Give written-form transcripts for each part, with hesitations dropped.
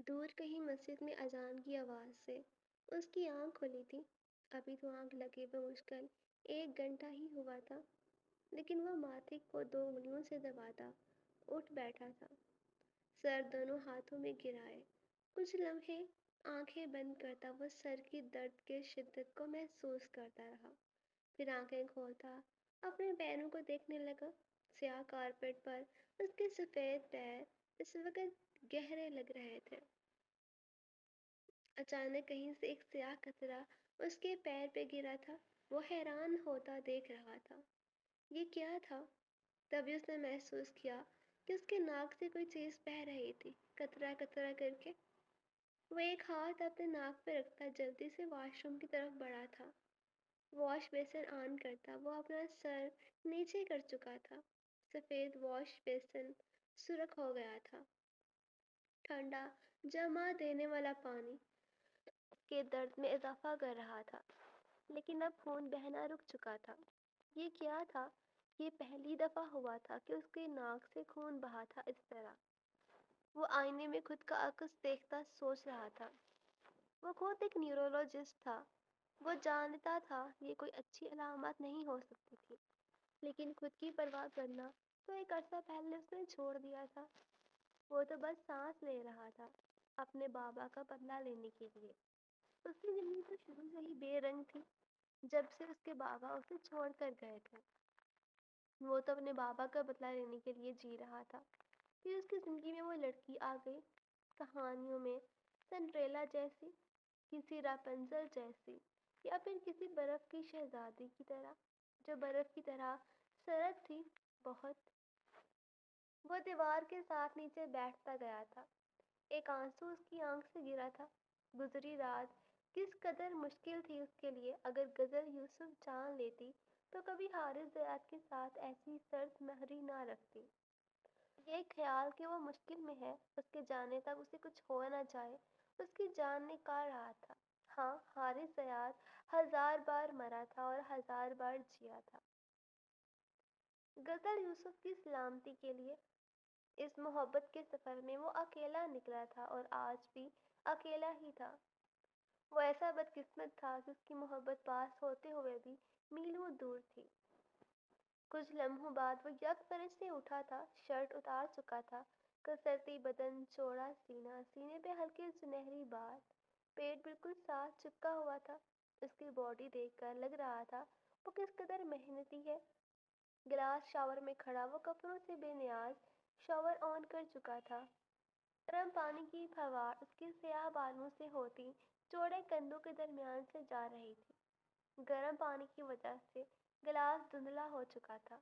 دور کہیں مسجد میں اذان کی آواز سے اس کی آنکھ کھلی تھی۔ ابھی تو آنکھ لگے ہوئے مشکل 1 گھنٹہ ہی ہوا تھا، لیکن وہ ماتھے کو 2 انگلیوں سے دباتا اٹھ بیٹھا تھا، سر دونوں ہاتھوں میں گرائے۔ کچھ لمحے آنکھیں بند کرتا وہ سر کی درد کے شدت کو محسوس کرتا رہا، پھر آنکھیں کھولتا اپنے پیروں کو دیکھنے لگا۔ سیاہ کارپیٹ پر اس کے سفید پیر اس وقت گہرے لگ رہے تھے۔ اچانک کہیں سے ایک سیاہ قطرہ اس کے پیر پہ گرا تھا۔ وہ حیران ہوتا دیکھ رہا تھا، یہ کیا تھا؟ تبھی اس نے محسوس کیا کہ اس کے ناک سے کوئی چیز بہہ رہی تھی، قطرہ قطرہ کر کے۔ وہ ایک ہاتھ اپنے ناک پہ رکھتا جلدی سے واش روم کی طرف بڑھا تھا۔ واش بیسن آن کرتا وہ اپنا سر نیچے کر چکا تھا۔ سفید واش بیسن سرخ ہو گیا تھا۔ ٹھنڈا جما دینے والا پانی کے درد میں اضافہ کر رہا تھا، لیکن اب خون بہنا رک چکا تھا۔ یہ کیا تھا؟ یہ پہلی دفعہ ہوا تھا کہ اس کے ناک سے خون بہا تھا اس طرح۔ وہ آئینے میں خود کا عکس دیکھتا سوچ رہا تھا۔ وہ خود ایک نیورولوجسٹ تھا، وہ جانتا تھا یہ کوئی اچھی علامت نہیں ہو سکتی تھی، لیکن خود کی پرواہ کرنا تو ایک عرصہ پہلے اس نے چھوڑ دیا تھا۔ وہ تو بس سانس لے رہا تھا اپنے بابا کا بدلہ لینے کے لیے۔ اس کی زندگی تو شروع سے ہی بے رنگ تھی، جب سے اس کے بابا اسے چھوڑ کر گئے تھے۔ وہ تو اپنے بابا کا بدلہ لینے کے لیے جی رہا تھا۔ پھر اس کی زندگی میں وہ لڑکی آ گئی، کہانیوں میں سنڈریلا جیسی، کسی راپنزل جیسی، یا پھر کسی برف کی شہزادی کی طرح، جو برف کی طرح سرد تھی بہت۔ وہ دیوار کے ساتھ نیچے بیٹھتا گیا تھا، ایک آنسو اس کی آنکھ سے گرا تھا۔ گزری رات کس قدر مشکل تھی اس کے لیے۔ اگر غزل یوسف جان لیتی تو کبھی حارث زیاد کے ساتھ ایسی سرد مہری نہ رکھتی۔ یہ خیال کہ وہ مشکل میں ہے، اس کے جانے تک اسے کچھ ہو نہ جائے، اس کی جان نکال رہا تھا۔ ہاں، حارث زیاد 1000 بار مرا تھا اور 1000 بار جیا تھا۔ غزل یوسف کی سلامتی کے لیے اس محبت کے سفر میں وہ اکیلا نکلا تھا، اور آج بھی اکیلا ہی تھا۔ وہ ایسا بدقسمت تھا کہ اس کی محبت پاس ہوتے ہوئے بھی میلوں دور تھی۔ کچھ لمحوں بعد وہ یک فرش سے اٹھا تھا، شرٹ اتار چکا تھا، کسرتی بدن، چوڑا سینہ، سینے پہ ہلکے سنہری بال، پیٹ بالکل ساتھ چپکا ہوا تھا۔ اس کی باڈی دیکھ کر لگ رہا تھا وہ کس قدر محنتی ہے۔ گلاس شاور میں کھڑا وہ کپڑوں سے بے نیاز شاور آن کر چکا تھا۔ گرم پانی کی پھوار اس کے سیاہ بالوں سے ہوتی چوڑے کندھوں کے درمیان سے جا رہی تھی۔ گرم پانی کی وجہ سے گلاس دھندلا ہو چکا تھا۔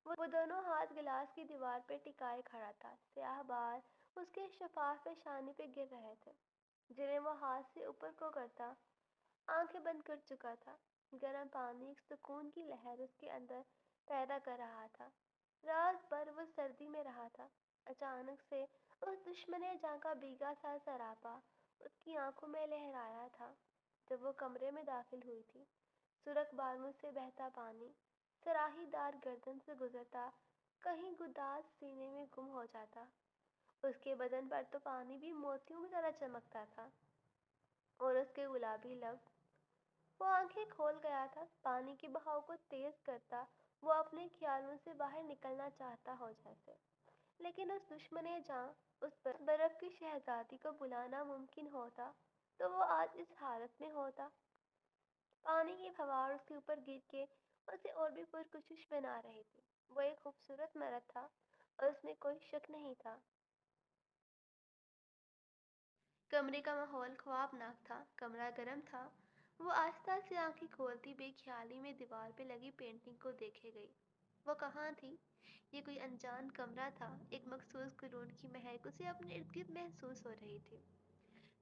وہ دونوں ہاتھ گلاس کی دیوار پہ ٹکائے کھڑا تھا، سیاہ بال اس کے شفاف پیشانی پہ گر رہے تھے، جنہیں وہ ہاتھ سے اوپر کو کرتا آنکھیں بند کر چکا تھا۔ گرم پانی ایک سکون کی لہر اس کے اندر پیدا کر رہا تھا۔ رات بھر وہ سردی میں رہا تھا۔ اچانک سے اس دشمن جاں کا بھیگا سا سراپا اس کی آنکھوں میں لہرایا تھا جب وہ کمرے میں داخل ہوئی تھی۔ سرخ بالوں سے بہتا پانی سراہی دار گردن سے گزرتا کہیں گداز سینے میں گم ہو جاتا۔ اس کے بدن پر تو پانی بھی موتیوں کی طرح چمکتا تھا، اور اس کے گلابی لب۔ وہ آنکھیں کھول گیا تھا، پانی کے بہاؤ کو تیز کرتا وہ اپنے خیالوں سے باہر نکلنا چاہتا ہو جیسے، لیکن اس دشمن جاں، اس برف کی شہزادی کو بلانا ممکن ہوتا تو وہ آج اس حالت میں ہوتا۔ پانی کی پھوار اس کے اوپر گر کے اسے اور بھی پرکشش بنا رہی تھی۔ وہ ایک خوبصورت مرد تھا اور اس میں کوئی شک نہیں تھا۔ کمرے کا ماحول خوابناک تھا، کمرہ گرم تھا۔ وہ آہستہ سے آنکھیں کھولتی بے خیالی میں دیوار پہ لگی پینٹنگ کو دیکھے گئی۔ وہ کہاں تھی؟ یہ کوئی انجان کمرہ تھا، ایک مخصوص قرون کی مہک اسے اپنے ارد گرد محسوس ہو رہی تھی۔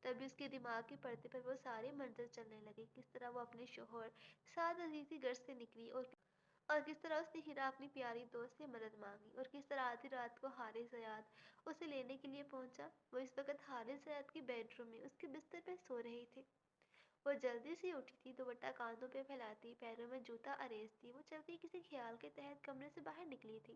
تبھی اس کے دماغ کے پردے پر وہ سارے منظر چلنے لگے، کس طرح وہ اپنے شوہر سعد عزیزی گھر سے نکلی، اور کس طرح اس نے ہیرا اپنی پیاری دوست سے مدد مانگی، اور کس طرح آدھی رات کو حارث زیاد اسے لینے کے لیے پہنچا۔ وہ اس وقت حارث زیاد کے بیڈ روم میں اس کے بستر پہ سو رہی تھی۔ وہ جلدی سے اٹھی تھی، دوپٹہ کاندھوں پہ پھیلاتی، پیروں میں جوتا اریزتی وہ چلتی کسی خیال کے تحت کمرے سے باہر نکلی تھی۔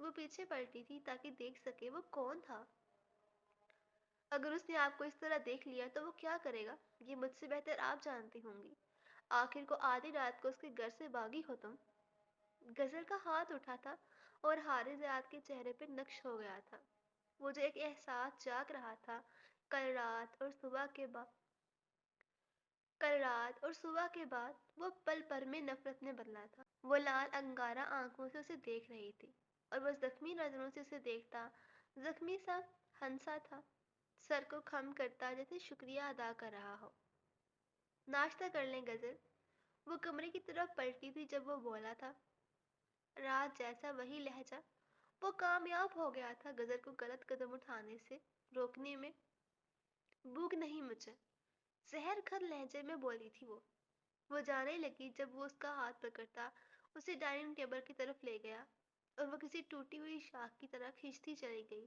وہ پیچھے پلٹی تھی تاکہ دیکھ سکے وہ کون تھا۔ اگر اس نے آپ کو اس طرح دیکھ لیا تو وہ کیا کرے گا، یہ مجھ سے بہتر آپ جانتی ہوں گی۔ آخر کو آدھی رات کو اس کے گھر سے بھاگی ہو تم۔ غزل کا ہاتھ اٹھا تھا اور حارث زیاد کے چہرے پہ نقش ہو گیا تھا۔ وہ جو ایک احساس جاگ رہا تھا کل رات اور صبح کے بعد وہ پل پر میں نفرت میں بدلا تھا۔ وہ لال انگارہ آنکھوں سے اسے دیکھ رہی تھی اور وہ زخمی نظروں سے اسے دیکھتا زخمی سا ہنسا تھا، سر کو خم کرتا جیسے شکریہ ادا کر رہا ہو۔ ناشتہ کر لیں غزل، وہ کمرے کی طرف پلٹی تھی جب وہ بولا تھا۔ رات جیسا وہی لہجہ، وہ کامیاب ہو گیا تھا غزل کو غلط قدم اٹھانے سے روکنے میں۔ بھوک نہیں مجھے، زہر کھر لہجے میں بولی تھی وہ جانے لگی جب وہ اس کا ہاتھ پکڑتا اسے ڈائننگ ٹیبل کی طرف لے گیا اور وہ کسی ٹوٹی ہوئی شاخ کی طرح کھینچتی چلی گئی۔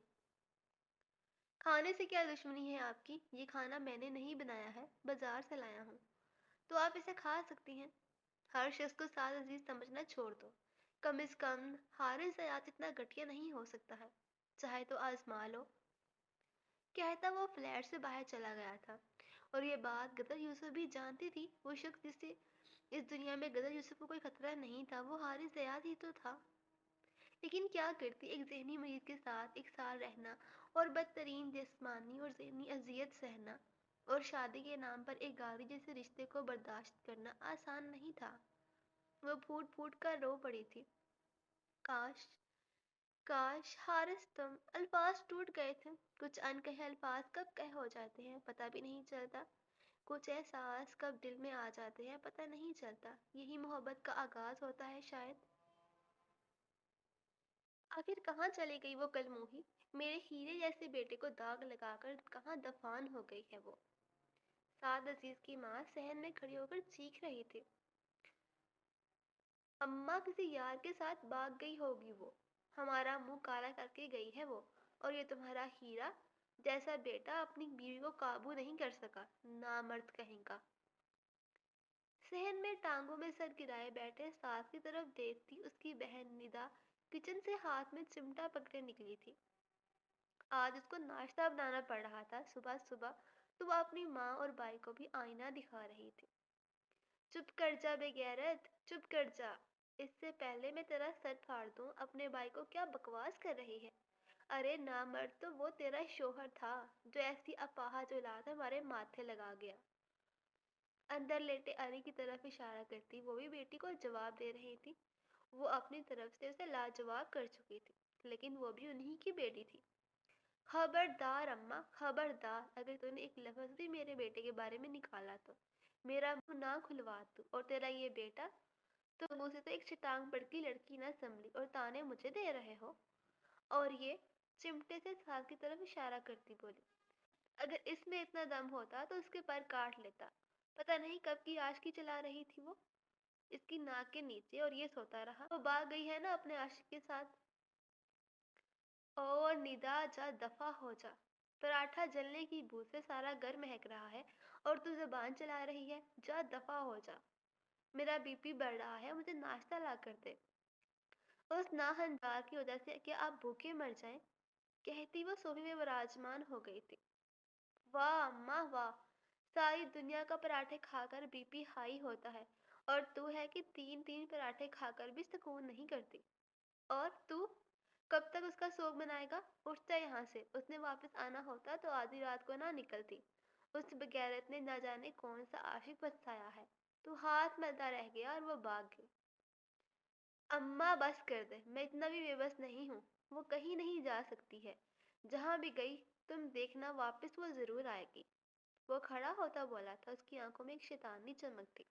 کھانے سے کیا دشمنی ہے آپ کی؟ یہ کھانا میں نے نہیں بنایا ہے، بازار سے لایا ہوں، تو آپ اسے کھا سکتی ہیں۔ ہر شخص کو سعد عزیز سمجھنا چھوڑ دو، کم از کم حارث زیاد اتنا گھٹیا نہیں ہو سکتا ہے، چاہے تو آزما لو۔ کہتا وہ فلیٹ سے باہر چلا گیا تھا، اور یہ بات غزل یوسف بھی جانتی تھی۔ وہ شخص جس سے اس دنیا میں غزل یوسف کو کوئی خطرہ نہیں تھا وہ حارث زیاد ہی تو تھا۔ لیکن کیا کرتی، ایک ذہنی مریض کے ساتھ ایک سال رہنا اور بدترین جسمانی اور ذہنی اذیت سہنا اور شادی کے نام پر ایک گاڑی جیسے رشتے کو برداشت کرنا آسان نہیں تھا۔ وہ پھوٹ پھوٹ کر رو پڑی تھی۔ کاش کاش حارث تم، الفاظ ٹوٹ گئے تھے۔ کچھ انکہے الفاظ کب کہہ ہو جاتے ہیں پتہ بھی نہیں چلتا، کچھ احساس کب دل میں آ جاتے ہیں پتہ نہیں چلتا۔ یہی محبت کا آغاز ہوتا ہے شاید۔ آخر کہاں چلی گئی وہ کل موہی، میرے ہیرے جیسے بیٹے کو داغ لگا کر کہاں دفان ہو گئی ہے وہ۔ سعد عزیز کی ماں صحن میں کھڑی ہو کر چیخ رہی تھی۔ اماں کسی یار کے ساتھ بھاگ گئی ہوگی وہ، ہمارا منہ کالا کر کے گئی ہے وہ، اور یہ تمہارا ہیرا جیسا بیٹا اپنی بیوی کو قابو نہیں کر سکا، نامرد کہیں کا۔ صحن میں ٹانگوں میں سر گرائے بیٹھے ساس کی طرف دیکھتی اس کی بہن ندا کچن سے ہاتھ میں چمٹا پکڑے نکلی تھی۔ آج اس کو ناشتہ بنانا پڑ رہا تھا صبح صبح، تو وہ اپنی ماں اور بھائی کو بھی آئینہ دکھا رہی تھی۔ چپ کر جا بے غیرت، چپ کر جا، اس سے پہلے میں تیرا سر پھاڑ دوں، اپنے بھائی کو کیا بکواس کر رہی ہے؟ ارے نامرد، تو وہ تیرا شوہر تھا جو ایسی اپاہج اولاد ہمارے ماتھے لگا گیا۔ اندر لیٹے علی کی طرف اشارہ کرتی وہ بھی بیٹی کو جواب دے رہی تھی۔ وہ اپنی طرف سے اسے لاجواب کر چکی تھی، لیکن وہ بھی انہی کی بیٹی تھی۔ خبردار اماں، خبردار، اگر تو نے ایک لفظ بھی میرے بیٹے کے بارے میں نکالا تو میرا منہ نہ کھلوا دوں، اور تیرا یہ بیٹا، تم اسے تو ایک شیطان پڑکی لڑکی نہ سنبھلی اور تانے مجھے دے رہے ہو۔ اور یہ چمٹے سے ساس کی طرف اشارہ کرتی بولی، اگر اس میں اتنا دم ہوتا تو اس کے پر کاٹ لیتا، پتہ نہیں کب کی عاشقی چلا رہی تھی وہ اس کی ناک کے نیچے، اور یہ سوتا رہا۔ وہ بھاگ گئی ہے نا اپنے عاشق کے ساتھ۔ اور ندا جا، دفع ہو جا، پراٹھا جلنے کی بو سے سارا گھر مہک رہا ہے اور تو زبان چلا رہی ہے، جا دفع ہو جا، میرا بی پی بڑھ رہا ہے، مجھے ناشتہ لا کر دے۔ اس ناہنجار کی وجہ سے کہ آپ بھوکے مر جائیں، کہتی وہ صوفے میں براجمان ہو گئی تھی۔ واہ اماں واہ، ساری دنیا کا پراٹھے کھا کر بی پی ہائی ہوتا ہے، اور تو ہے کہ تین تین پراٹھے کھا کر بھی سکون نہیں کرتی۔ اور تو کب تک اس کا سوگ منائے گا؟ اٹھ جا یہاں سے، اس نے واپس آنا ہوتا تو آدھی رات کو نہ نکلتی، اس بغیرت نے نہ جانے کون سا عاشق پھنسایا ہے، تو ہاتھ ملتا رہ گیا اور وہ بھاگ گئی۔ اماں بس کر دے، میں اتنا بھی بے بس نہیں ہوں، وہ کہیں نہیں جا سکتی ہے، جہاں بھی گئی تم دیکھنا واپس وہ ضرور آئے گی۔ وہ کھڑا ہوتا بولا تھا، اس کی آنکھوں میں ایک شیطانی چمک تھی۔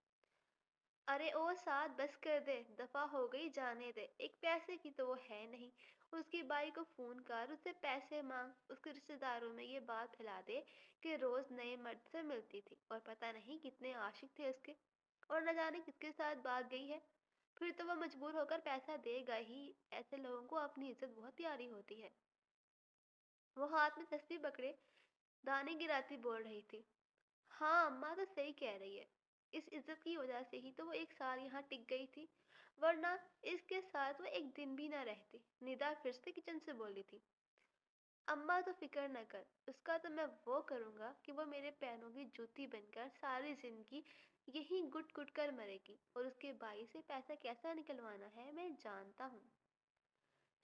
ارے او سعد، بس کر دے، دفعہ ہو گئی، جانے دے، ایک پیسے کی تو وہ ہے نہیں، اس کی بائی کو فون کر، اس سے پیسے مانگ، اس کے رشتہ داروں میں یہ بات پھیلا دے کہ روز نئے مرد سے ملتی تھی اور پتہ نہیں کتنے عاشق تھے اس کے، اور نہ جانے کس کے ساتھ بھاگ گئی ہے، پھر تو وہ مجبور ہو کر پیسہ دے گا ہی، ایسے لوگوں کو اپنی عزت بہت پیاری ہوتی ہے۔ وہ ہاتھ میں تسبیح پکڑے دانے گراتی بول رہی تھی۔ ہاں اماں تو صحیح کہہ رہی ہے، اس عزت کی وجہ سے ہی تو وہ ایک سال یہاں ٹک گئی تھی، ورنہ اس کے ساتھ وہ ایک دن بھی نہ رہتی۔ ندا پھر سے کچن سے بولی تھی، اماں تو فکر نہ کر، اس کا تو میں وہ کروں گا کہ وہ میرے پیروں کی جوتی بن کر ساری زندگی یہی گٹ گٹ کر مرے گی، اور اس کے بھائی سے پیسہ کیسا نکلوانا ہے میں جانتا ہوں۔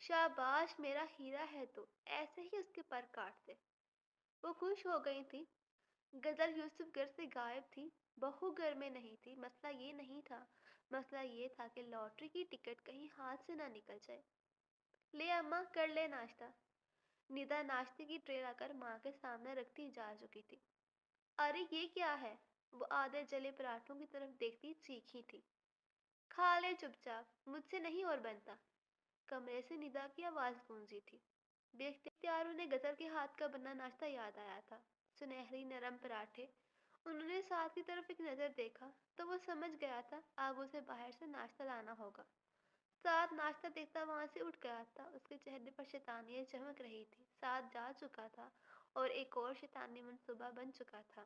شاباش میرا ہیرا ہے، تو ایسے ہی اس کے پر کاٹتے۔ وہ خوش ہو گئی تھی۔ غزل یوسف گھر سے غائب تھی، بہو گھر میں نہیں تھی۔ مسئلہ یہ نہیں تھا، مسئلہ یہ تھا کہ لاٹری کی ٹکٹ کہیں ہاتھ سے نہ نکل جائے۔ لے اماں، کر لے ناشتہ۔ ندا ناشتے کی ٹرے لا کر ماں کے سامنے رکھتی جا چکی تھی۔ ارے یہ کیا ہے؟ وہ آدھے جلے پراٹھوں کی طرف دیکھتی چیخی تھی۔ کھا لے چپ چاپ، مجھ سے نہیں اور بنتا۔ کمرے سے ندا کی آواز گونجی تھی۔ بے اختیار انہیں غزل کے ہاتھ کا بنا ناشتہ یاد آیا تھا، سنہری نرم پراٹھے۔ انہوں نے ساتھ کی طرف ایک نظر دیکھا تو وہ سمجھ گیا تھا اب اسے باہر سے ناشتہ لانا ہوگا۔ ساتھ ناشتہ دیکھتا وہاں سے اٹھ گیا تھا۔ اس کے چہرے پر شیطانیت چمک رہی تھی۔ ساتھ جا چکا تھا اور ایک اور شیطانی منصوبہ بن چکا تھا۔